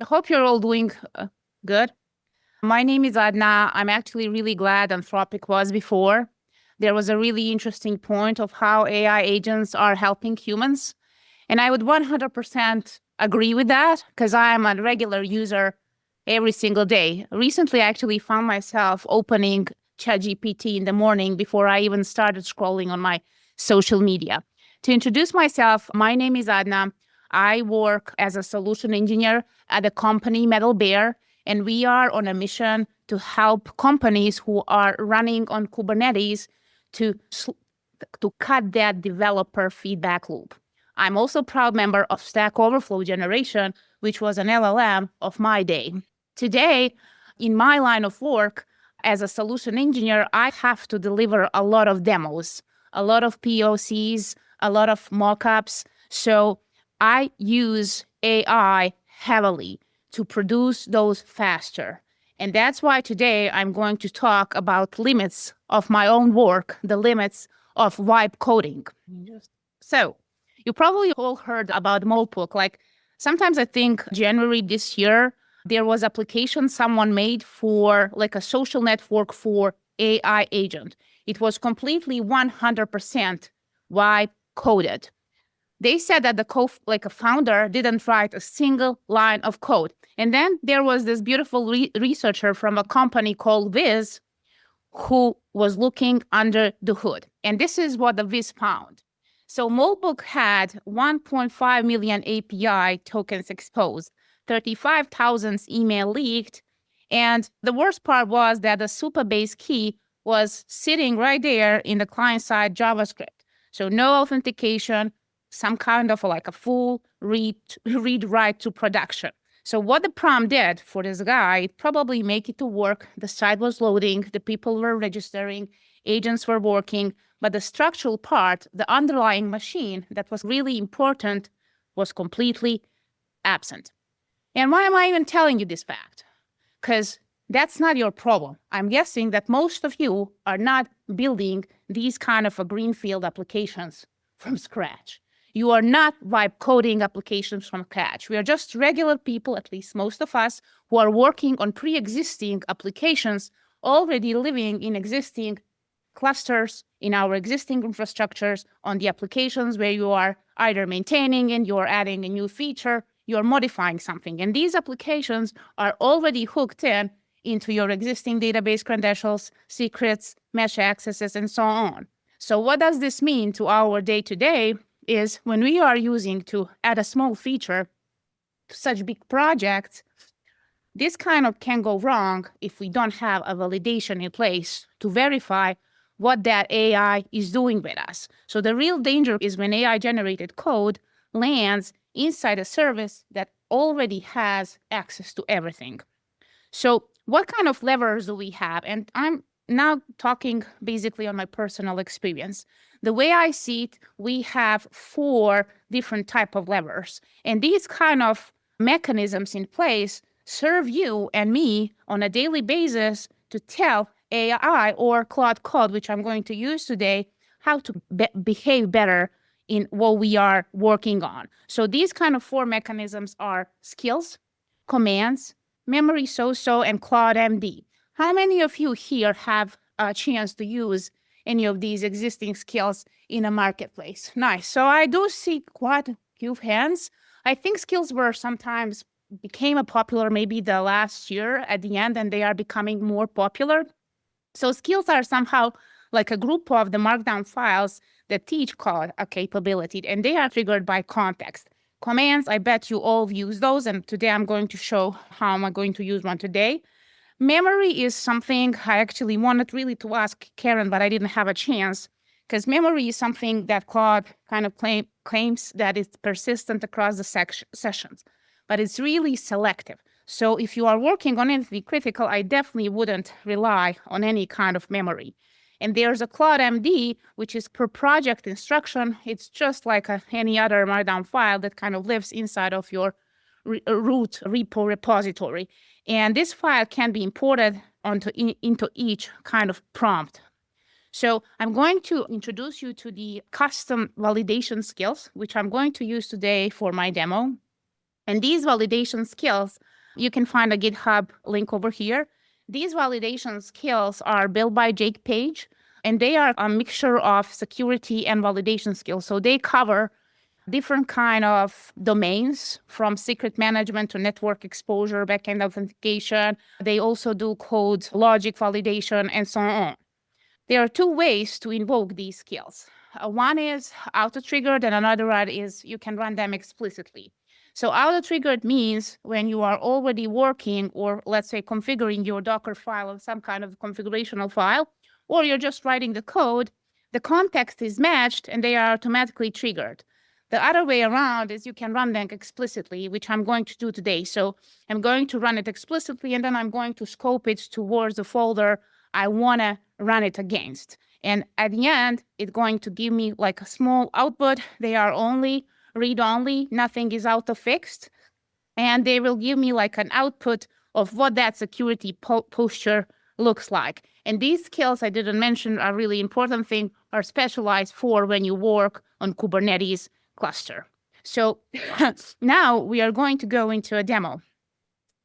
I hope you're all doing good. My name is Adna. I'm actually really glad Anthropic was before. There was a really interesting point of how AI agents are helping humans. And I would 100% agree with that because I am a regular user every single day. Recently, I actually found myself opening ChatGPT in the morning before I even started scrolling on my social media. To introduce myself, my name is Adna. I work as a solution engineer at the company Metal Bear, and we are on a mission to help companies who are running on Kubernetes to cut that developer feedback loop. I'm also a proud member of Stack Overflow Generation, which was an LLM of my day. Today, in my line of work as a solution engineer, I have to deliver a lot of demos, a lot of POCs, a lot of mockups. So I use AI heavily to produce those faster. And that's why today I'm going to talk about limits of my own work, the limits of vibe coding. So you probably all heard about Moltbook. Like sometimes I think January this year, there was application someone made for like a social network for AI agent. It was completely 100% vibe coded. They said that a founder didn't write a single line of code. And then there was this beautiful researcher from a company called Viz who was looking under the hood. And this is what the Viz found. So Moltbook had 1.5 million API tokens exposed, 35,000 email leaked. And the worst part was that the Supabase key was sitting right there in the client-side JavaScript. So no authentication, some kind of like a full read-write to production. So what the prompt did for this guy, it probably make it to work. The site was loading, the people were registering, agents were working, but the structural part, the underlying machine that was really important was completely absent. And why am I even telling you this fact? Because that's not your problem. I'm guessing that most of you are not building these kind of a greenfield applications from scratch. You are not vibe coding applications from scratch. We are just regular people, at least most of us, who are working on pre-existing applications, already living in existing clusters, in our existing infrastructures, on the applications where you are either maintaining and you're adding a new feature, you're modifying something. And these applications are already hooked into your existing database credentials, secrets, mesh accesses, and so on. So what does this mean to our day-to-day? Is when we are using to add a small feature to such big projects, this kind of can go wrong if we don't have a validation in place to verify what that AI is doing with us. So the real danger is when AI-generated code lands inside a service that already has access to everything. So what kind of levers do we have? And I'm now talking basically on my personal experience. The way I see it, we have 4 different type of levers. And these kind of mechanisms in place serve you and me on a daily basis to tell AI or Claude Code, which I'm going to use today, how to behave better in what we are working on. So these kind of 4 mechanisms are skills, commands, memory so-so, and CloudMD. How many of you here have a chance to use any of these existing skills in a marketplace? Nice. So I do see quite a few hands. I think skills were sometimes became a popular maybe the last year at the end, and they are becoming more popular. So skills are somehow like a group of the markdown files that teach code a capability, and they are triggered by context. Commands, I bet you all use those, and today I'm going to show how I'm going to use one today. Memory is something I actually wanted really to ask Karen, but I didn't have a chance, because memory is something that Claude kind of claims that it's persistent across the sessions, but it's really selective. So if you are working on anything critical, I definitely wouldn't rely on any kind of memory. And there's a CloudMD, which is per project instruction. It's just like any other markdown file that kind of lives inside of your root repo repository. And this file can be imported into each kind of prompt. So I'm going to introduce you to the custom validation skills, which I'm going to use today for my demo. And these validation skills, you can find a GitHub link over here. These validation skills are built by Jake Page, and they are a mixture of security and validation skills. So they cover different kind of domains, from secret management to network exposure, backend authentication. They also do code logic validation and so on. There are two ways to invoke these skills. One is auto-triggered, and another one is you can run them explicitly. So auto-triggered means when you are already working, or let's say configuring your Docker file or some kind of configurational file, or you're just writing the code, the context is matched and they are automatically triggered. The other way around is you can run them explicitly, which I'm going to do today. So I'm going to run it explicitly, and then I'm going to scope it towards the folder I want to run it against. And at the end, it's going to give me like a small output. They are only read-only, nothing is auto-fixed. And they will give me like an output of what that security posture looks like. And these skills I didn't mention are really important thing, are specialized for when you work on Kubernetes cluster. So now we are going to go into a demo.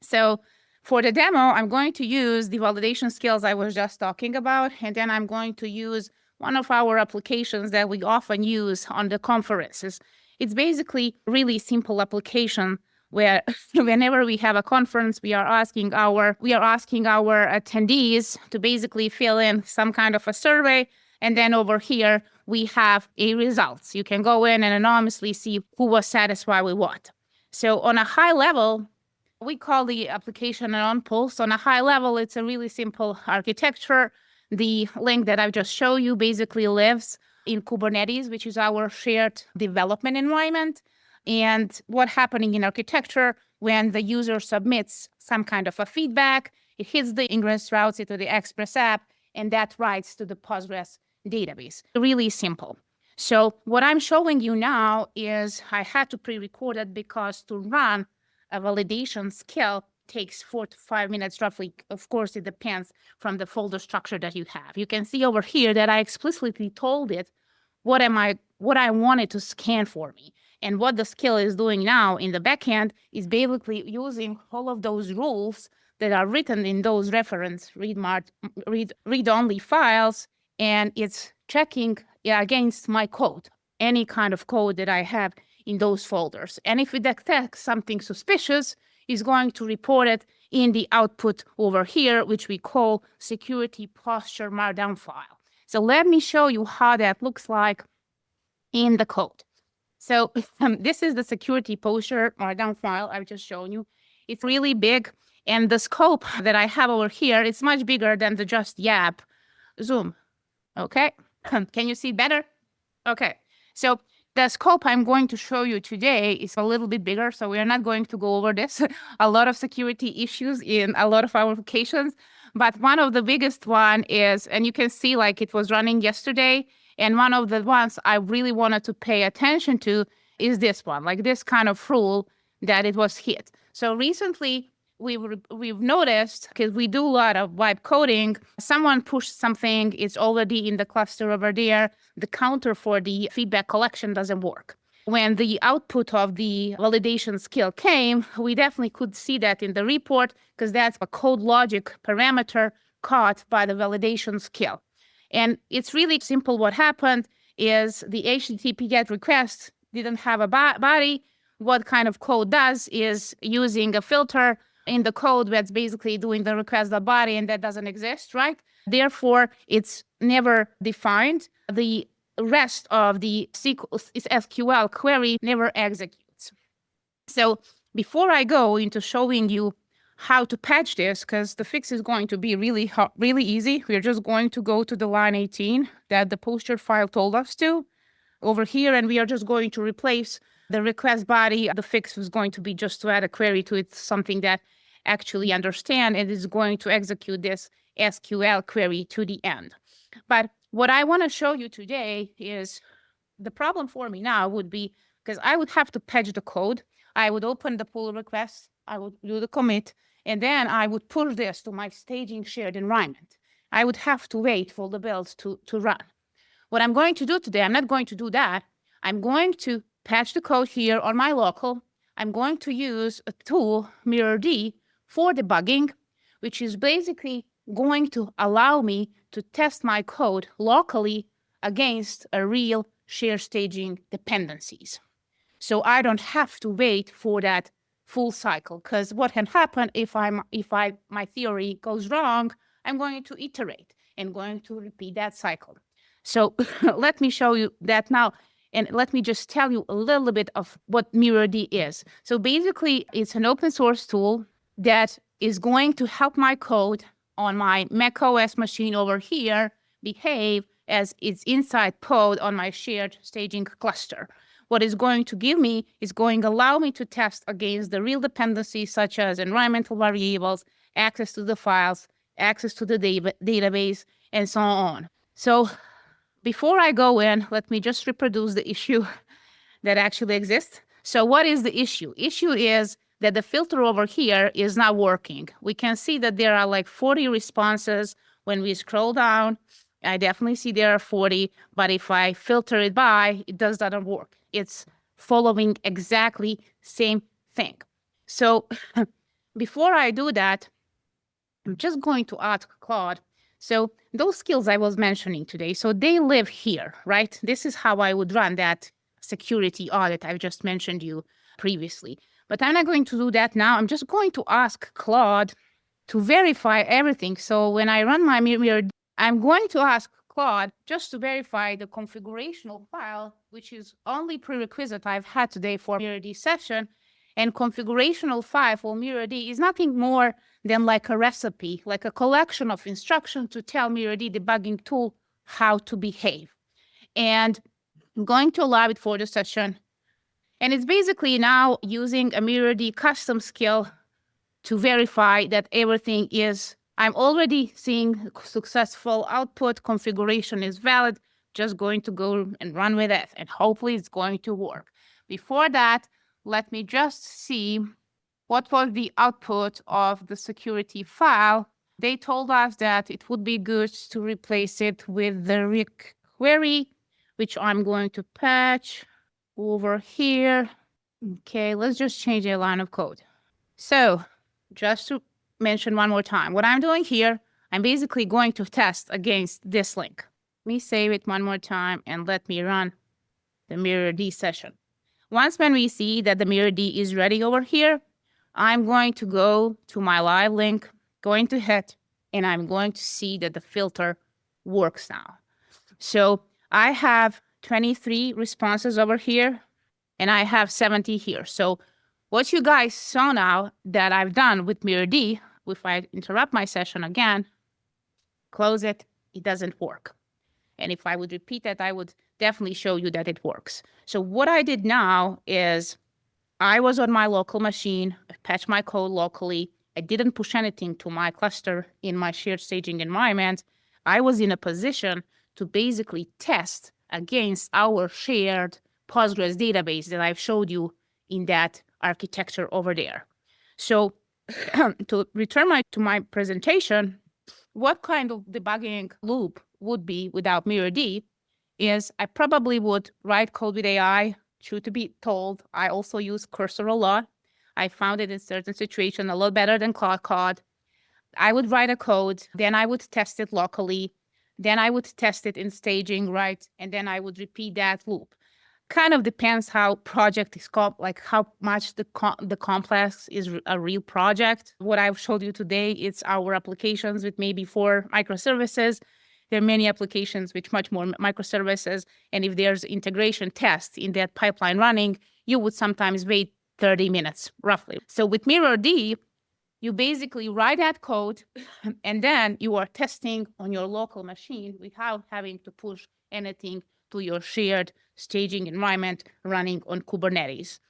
So for the demo, I'm going to use the validation skills I was just talking about, and then I'm going to use one of our applications that we often use on the conferences. It's basically a really simple application where whenever we have a conference, we are asking our attendees to basically fill in some kind of a survey. And then over here, we have a results. You can go in and anonymously see who was satisfied with what. So on a high level, we call the application an on-pulse. On a high level, it's a really simple architecture. The link that I've just showed you basically lives in Kubernetes, which is our shared development environment. And what's happening in architecture, when the user submits some kind of a feedback, it hits the ingress routes into the Express app, and that writes to the Postgres database. Really simple. So what I'm showing you now is I had to pre-record it because to run a validation skill takes 4 to 5 minutes roughly. Of course, it depends from the folder structure that you have. You can see over here that I explicitly told it what I wanted to scan for me. And what the skill is doing now in the backend is basically using all of those rules that are written in those reference read-only files, and it's checking against my code, any kind of code that I have in those folders. And if it detects something suspicious, it's going to report it in the output over here, which we call security posture markdown file. So let me show you how that looks like in the code. So this is the security posture markdown file I've just shown you. It's really big, and the scope that I have over here is much bigger than the just YAP. Zoom. Okay. Can you see better? Okay. So the scope I'm going to show you today is a little bit bigger, so we are not going to go over this. A lot of security issues in a lot of our applications, but one of the biggest one is, and you can see like it was running yesterday, and one of the ones I really wanted to pay attention to is this one, like this kind of rule that it was hit. So recently, we've noticed, because we do a lot of vibe coding, someone pushed something, it's already in the cluster over there, the counter for the feedback collection doesn't work. When the output of the validation skill came, we definitely could see that in the report, because that's a code logic parameter caught by the validation skill. And it's really simple. What happened is the HTTP GET request didn't have a body. What kind of code does is using a filter in the code that's basically doing the request.body, and that doesn't exist, right? Therefore, it's never defined. The rest of the SQL query never executes. So before I go into showing you how to patch this, because the fix is going to be really easy, we're just going to go to the line 18 that the posture file told us to over here, and we are just going to replace the request body. The fix was going to be just to add a query to it, something that actually understand, and is going to execute this SQL query to the end. But what I want to show you today is the problem for me now would be, because I would have to patch the code, I would open the pull request, I would do the commit, and then I would push this to my staging shared environment. I would have to wait for the build to run. What I'm going to do today, I'm not going to do that. I'm going to patch the code here on my local. I'm going to use a tool, MirrorD, for debugging, which is basically going to allow me to test my code locally against a real shared staging dependencies. So I don't have to wait for that full cycle, because what can happen if my theory goes wrong, I'm going to iterate and going to repeat that cycle. So let me show you that now. And let me just tell you a little bit of what MirrorD is. So basically, it's an open source tool that is going to help my code on my Mac OS machine over here behave as its inside code on my shared staging cluster. What it's going to give me is going to allow me to test against the real dependencies such as environmental variables, access to the files, access to the database, and so on. So before I go in, let me just reproduce the issue that actually exists. So what is the issue? Issue is that the filter over here is not working. We can see that there are like 40 responses. When we scroll down, I definitely see there are 40, but if I filter it by, it does not work. It's following exactly same thing. So before I do that, I'm just going to ask Claude. So those skills I was mentioning today, so they live here, right? This is how I would run that security audit I've just mentioned you previously. But I'm not going to do that now. I'm just going to ask Claude to verify everything. So when I run my mirror, I'm going to ask Claude just to verify the configurational file, which is only prerequisite I've had today for MirrorD session. And configurational file for MirrorD is nothing more than like a recipe, like a collection of instructions to tell MirrorD debugging tool how to behave. And I'm going to allow it for the session. And it's basically now using a MirrorD custom skill to verify that everything is, I'm already seeing successful output, configuration is valid, just going to go and run with it, and hopefully it's going to work. Before that, let me just see what was the output of the security file. They told us that it would be good to replace it with the query, which I'm going to patch over here. Okay, let's just change the line of code. So just to mention one more time, what I'm doing here, I'm basically going to test against this link. Let me save it one more time and let me run the MirrorD session. Once when we see that the MirrorD is ready over here, I'm going to go to my live link, going to hit, and I'm going to see that the filter works now. So I have 23 responses over here, and I have 70 here. So what you guys saw now that I've done with MirrorD, if I interrupt my session again, close it, it doesn't work. And if I would repeat that, I would definitely show you that it works. So what I did now is I was on my local machine, I patched my code locally. I didn't push anything to my cluster in my shared staging environment. I was in a position to basically test against our shared Postgres database that I've showed you in that architecture over there. So to return to my presentation, what kind of debugging loop would be without MirrorD is I probably would write code with AI. Truth to be told, I also use cursor a lot. I found it in certain situations a lot better than Claude Code. I would write a code, then I would test it locally, then I would test it in staging, right? And then I would repeat that loop. Kind of depends how project is like how much the complex is a real project. What I've showed you today, it's our applications with maybe 4 microservices. There are many applications with much more microservices. And if there's integration tests in that pipeline running, you would sometimes wait 30 minutes, roughly. So with MirrorD, you basically write that code, and then you are testing on your local machine without having to push anything to your shared staging environment running on Kubernetes.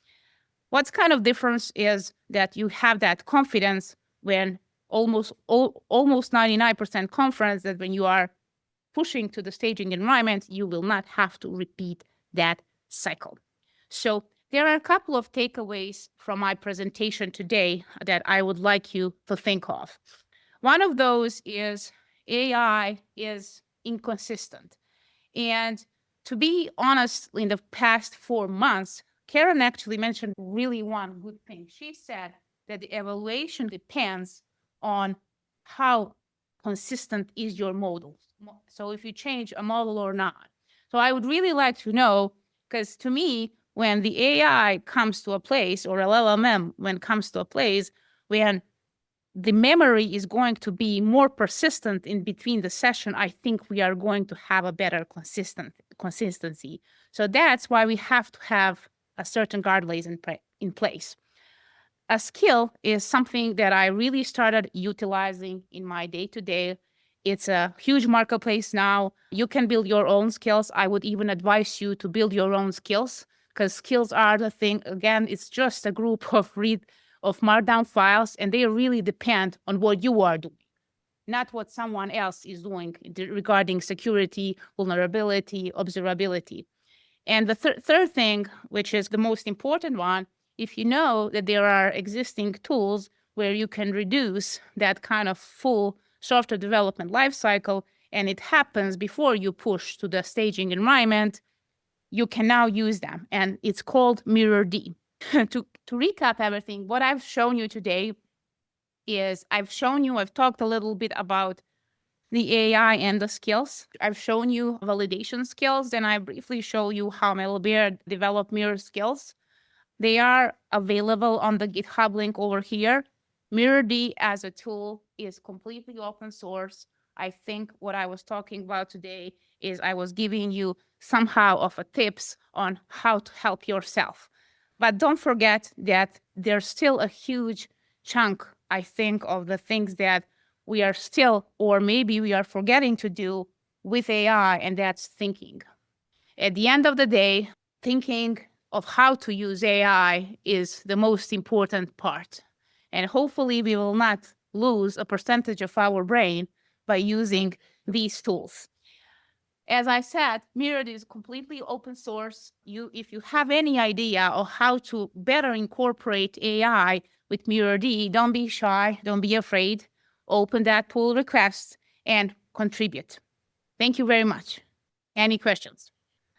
What's kind of difference is that you have that confidence when almost 99% confidence that when you are pushing to the staging environment, you will not have to repeat that cycle. So there are a couple of takeaways from my presentation today that I would like you to think of. One of those is AI is inconsistent. And to be honest, in the past 4 months, Karen actually mentioned really one good thing. She said that the evaluation depends on how consistent is your model. So if you change a model or not. So I would really like to know, because to me, when the AI comes to a place, or LLM when it comes to a place, when the memory is going to be more persistent in between the session, I think we are going to have a better consistency. So that's why we have to have a certain guardrails in place. A skill is something that I really started utilizing in my day-to-day. It's a huge marketplace now. You can build your own skills. I would even advise you to build your own skills, because skills are the thing. Again, it's just a group of markdown files, and they really depend on what you are doing, not what someone else is doing regarding security, vulnerability, observability. And the third thing, which is the most important one, if you know that there are existing tools where you can reduce that kind of full software development lifecycle, and it happens before you push to the staging environment, you can now use them. And it's called MirrorD. To recap everything, what I've shown you today is I've talked a little bit about the AI and the skills. I've shown you validation skills, and I briefly show you how LLMday developed mirror skills. They are available on the GitHub link over here. MirrorD as a tool is completely open source. I think what I was talking about today is I was giving you somehow of a tips on how to help yourself. But don't forget that there's still a huge chunk, I think, of the things that we are still, or maybe we are forgetting to do with AI, and that's thinking. At the end of the day, thinking of how to use AI is the most important part. And hopefully we will not lose a percentage of our brain by using these tools. As I said, Mirrored is completely open source. If you have any idea of how to better incorporate AI with MirrorD, don't be shy, don't be afraid. Open that pull request and contribute. Thank you very much. Any questions?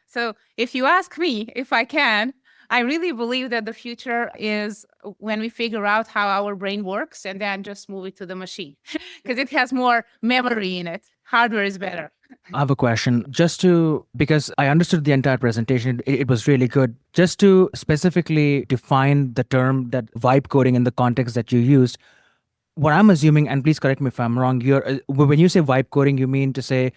So if you ask me if I can, I really believe that the future is when we figure out how our brain works and then just move it to the machine, because it has more memory in it. Hardware is better. I have a question because I understood the entire presentation. It was really good. Just to specifically define the term that vibe coding in the context that you used, what I'm assuming, and please correct me if I'm wrong, when you say vibe coding, you mean to say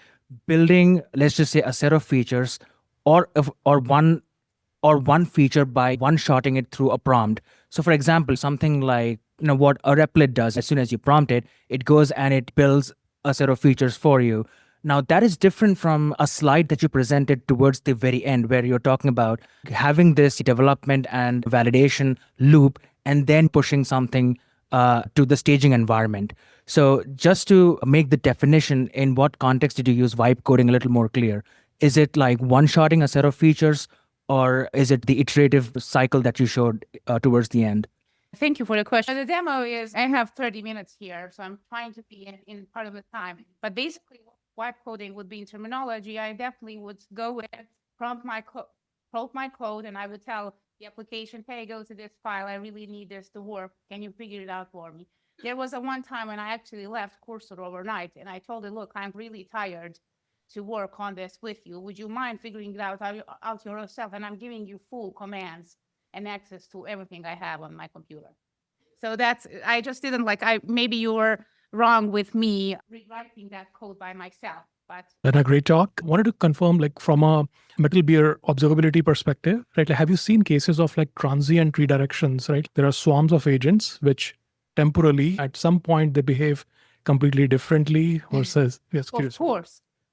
building, let's just say, a set of features or one feature by one-shotting it through a prompt. So for example, something like what a replit does, as soon as you prompt it, it goes and it builds a set of features for you. Now that is different from a slide that you presented towards the very end, where you're talking about having this development and validation loop and then pushing something to the staging environment. So just to make the definition, in what context did you use vibe coding a little more clear? Is it like one-shotting a set of features, or is it the iterative cycle that you showed towards the end? Thank you for the question. The demo is, I have 30 minutes here, so I'm trying to be in part of the time. But basically, vibe coding would be in terminology. I definitely would go with prompt my code, and I would tell the application, hey, go to this file. I really need this to work. Can you figure it out for me? There was a one time when I actually left Cursor overnight, and I told it, look, I'm really tired to work on this with you. Would you mind figuring it out yourself? And I'm giving you full commands and access to everything I have on my computer. So I just didn't maybe you were wrong with me rewriting that code by myself. But a great talk. Wanted to confirm, from a metal beer observability perspective, right? Have you seen cases of transient redirections, right? There are swarms of agents which temporarily, at some point, they behave completely differently versus, yes, curious.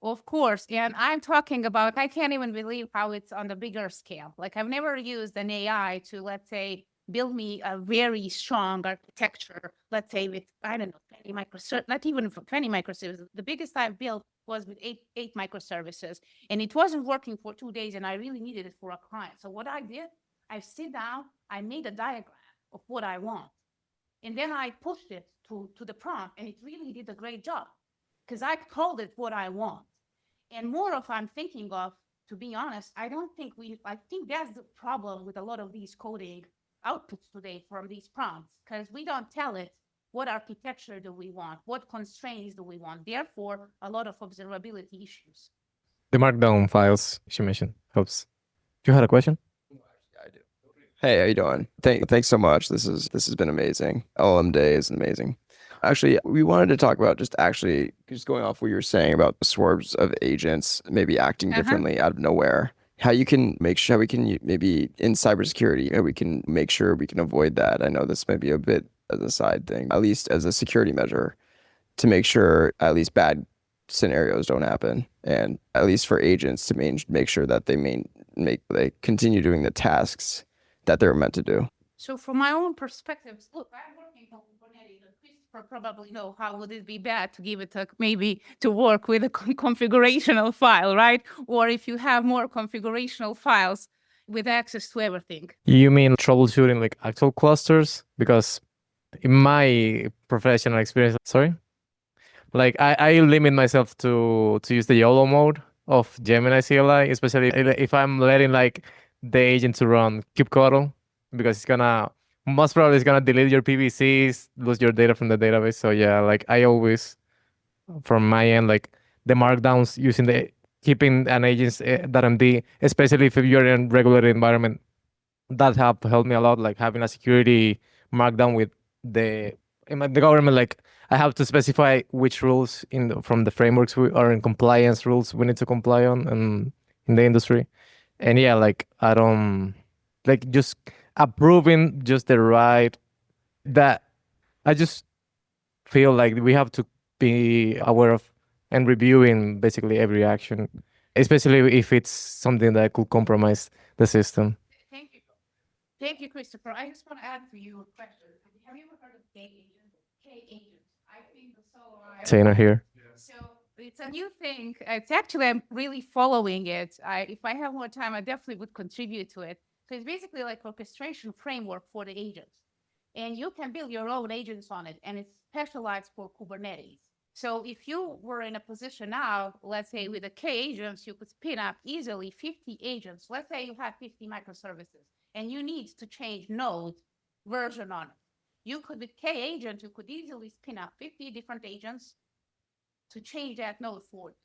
Of course. And I'm talking about, I can't even believe how it's on the bigger scale. I've never used an AI to, let's say, build me a very strong architecture, let's say with, I don't know, 20 microservices, not even 20 microservices. The biggest I've built was with eight microservices, and it wasn't working for 2 days, and I really needed it for a client. So what I did, I sit down, I made a diagram of what I want, and then I pushed it to the prompt, and it really did a great job because I told it what I want. And more of I'm thinking of to be honest, I think that's the problem with a lot of these coding outputs today from these prompts, because we don't tell it what architecture do we want, what constraints do we want. Therefore, a lot of observability issues. The markdown files she mentioned helps. You had a question? I do. Hey, how you doing? Thanks so much. This has been amazing. LLMday is amazing. Actually, we wanted to talk about just going off what you were saying about the swarms of agents maybe acting differently out of nowhere. How you can make sure we can maybe in cybersecurity, how we can make sure we can avoid that. I know this might be a bit as a side thing, at least as a security measure, to make sure at least bad scenarios don't happen, and at least for agents to make sure that they continue doing the tasks that they're meant to do. So from my own perspective, look, I'm working on Kubernetes, and Christopher probably know how would it be bad to give it maybe to work with a configurational file, right? Or if you have more configurational files with access to everything. You mean troubleshooting like actual clusters? Because in my professional experience, like I limit myself to use the YOLO mode of Gemini CLI, especially if I'm letting like the agent to run kubectl, because most probably it's gonna delete your PVCs, lose your data from the database. So yeah, like I always, from my end, like the markdowns using keeping an agent's .md, especially if you're in regulated environment, that have helped me a lot. Like having a security markdown with the government, like I have to specify which rules from the frameworks we are in compliance rules we need to comply on and in the industry. And yeah, like I don't like just approving just the right that I just feel like we have to be aware of and reviewing basically every action, especially if it's something that could compromise the system. Thank you. Thank you, Christopher. I just want to add to you a question. Have you ever heard of K-agent? K-agent. I think so. Tainer here. So it's a new thing. It's actually, I'm really following it. If I have more time, I definitely would contribute to it. So it's basically like orchestration framework for the agents. And you can build your own agents on it, and it's specialized for Kubernetes. So if you were in a position now, let's say with the K agents, you could spin up easily 50 agents. Let's say you have 50 microservices, and you need to change node version on it. You could, with K agent, you could easily spin up 50 different agents to change that node for you.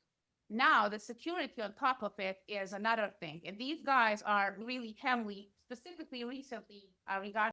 Now, the security on top of it is another thing. And these guys are really heavily, specifically recently, regarding